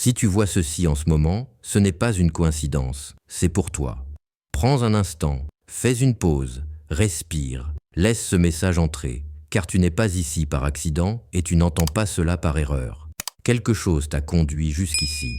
Si tu vois ceci en ce moment, ce n'est pas une coïncidence, c'est pour toi. Prends un instant, fais une pause, respire, laisse ce message entrer, car tu n'es pas ici par accident et tu n'entends pas cela par erreur. Quelque chose t'a conduit jusqu'ici,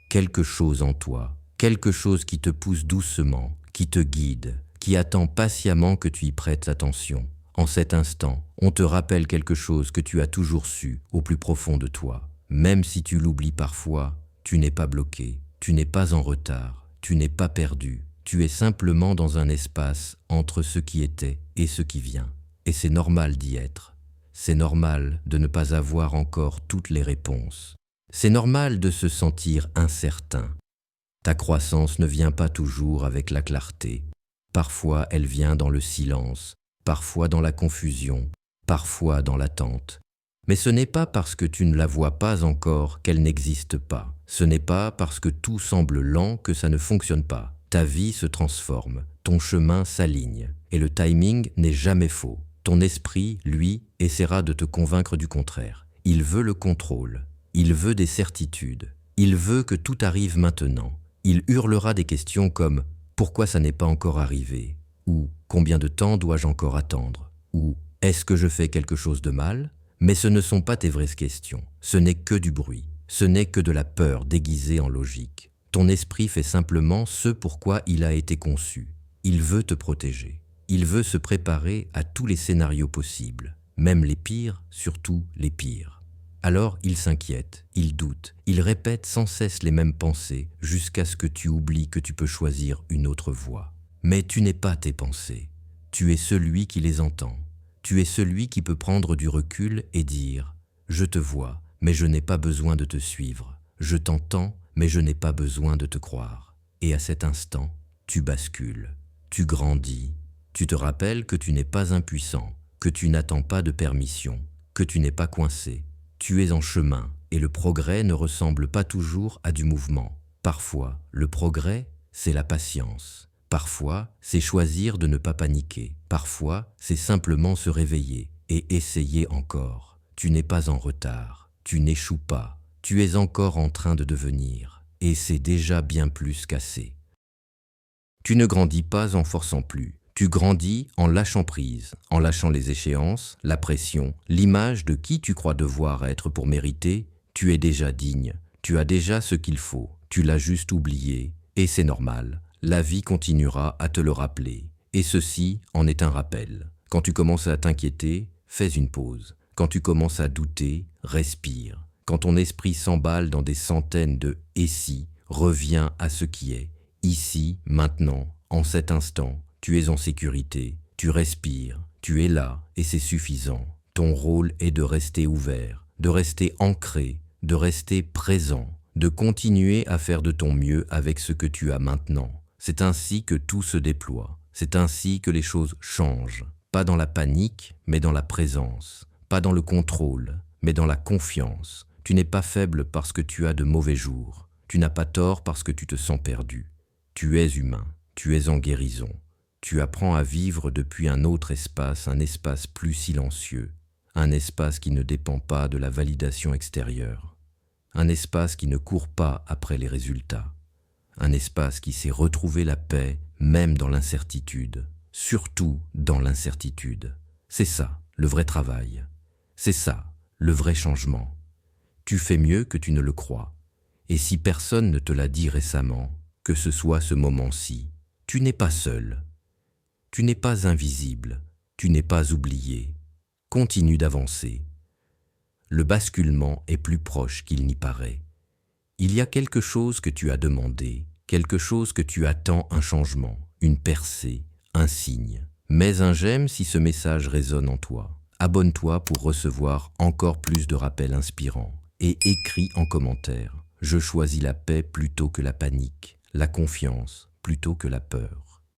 quelque chose en toi, quelque chose qui te pousse doucement, qui te guide, qui attend patiemment que tu y prêtes attention. En cet instant, on te rappelle quelque chose que tu as toujours su au plus profond de toi. Même si tu l'oublies parfois, tu n'es pas bloqué, tu n'es pas en retard, tu n'es pas perdu. Tu es simplement dans un espace entre ce qui était et ce qui vient. Et c'est normal d'y être. C'est normal de ne pas avoir encore toutes les réponses. C'est normal de se sentir incertain. Ta croissance ne vient pas toujours avec la clarté. Parfois, elle vient dans le silence, parfois dans la confusion, parfois dans l'attente. Mais ce n'est pas parce que tu ne la vois pas encore qu'elle n'existe pas. Ce n'est pas parce que tout semble lent que ça ne fonctionne pas. Ta vie se transforme, ton chemin s'aligne, et le timing n'est jamais faux. Ton esprit, lui, essaiera de te convaincre du contraire. Il veut le contrôle, il veut des certitudes, il veut que tout arrive maintenant. Il hurlera des questions comme « Pourquoi ça n'est pas encore arrivé ?» ou « Combien de temps dois-je encore attendre ?» ou « Est-ce que je fais quelque chose de mal ?» Mais ce ne sont pas tes vraies questions, ce n'est que du bruit, ce n'est que de la peur déguisée en logique. Ton esprit fait simplement ce pourquoi il a été conçu. Il veut te protéger, il veut se préparer à tous les scénarios possibles, même les pires, surtout les pires. Alors il s'inquiète, il doute, il répète sans cesse les mêmes pensées jusqu'à ce que tu oublies que tu peux choisir une autre voie. Mais tu n'es pas tes pensées, tu es celui qui les entend. Tu es celui qui peut prendre du recul et dire « Je te vois, mais je n'ai pas besoin de te suivre. Je t'entends, mais je n'ai pas besoin de te croire. » Et à cet instant, tu bascules, tu grandis, tu te rappelles que tu n'es pas impuissant, que tu n'attends pas de permission, que tu n'es pas coincé. Tu es en chemin et le progrès ne ressemble pas toujours à du mouvement. Parfois, le progrès, c'est la patience. Parfois, c'est choisir de ne pas paniquer. Parfois, c'est simplement se réveiller et essayer encore. Tu n'es pas en retard, tu n'échoues pas, tu es encore en train de devenir, et c'est déjà bien plus qu'assez. Tu ne grandis pas en forçant plus, tu grandis en lâchant prise, en lâchant les échéances, la pression, l'image de qui tu crois devoir être pour mériter. Tu es déjà digne, tu as déjà ce qu'il faut, tu l'as juste oublié, et c'est normal. La vie continuera à te le rappeler, et ceci en est un rappel. Quand tu commences à t'inquiéter, fais une pause. Quand tu commences à douter, respire. Quand ton esprit s'emballe dans des centaines de « et si », reviens à ce qui est. Ici, maintenant, en cet instant, tu es en sécurité, tu respires, tu es là, et c'est suffisant. Ton rôle est de rester ouvert, de rester ancré, de rester présent, de continuer à faire de ton mieux avec ce que tu as maintenant. C'est ainsi que tout se déploie, c'est ainsi que les choses changent, pas dans la panique, mais dans la présence, pas dans le contrôle, mais dans la confiance. Tu n'es pas faible parce que tu as de mauvais jours, tu n'as pas tort parce que tu te sens perdu. Tu es humain, tu es en guérison, tu apprends à vivre depuis un autre espace, un espace plus silencieux, un espace qui ne dépend pas de la validation extérieure, un espace qui ne court pas après les résultats. Un espace qui sait retrouver la paix même dans l'incertitude, surtout dans l'incertitude. C'est ça, le vrai travail. C'est ça, le vrai changement. Tu fais mieux que tu ne le crois. Et si personne ne te l'a dit récemment, que ce soit ce moment-ci, tu n'es pas seul. Tu n'es pas invisible, tu n'es pas oublié. Continue d'avancer. Le basculement est plus proche qu'il n'y paraît. Il y a quelque chose que tu as demandé, quelque chose que tu attends, un changement, une percée, un signe. Mets un j'aime si ce message résonne en toi. Abonne-toi pour recevoir encore plus de rappels inspirants. Et écris en commentaire. Je choisis la paix plutôt que la panique, la confiance plutôt que la peur.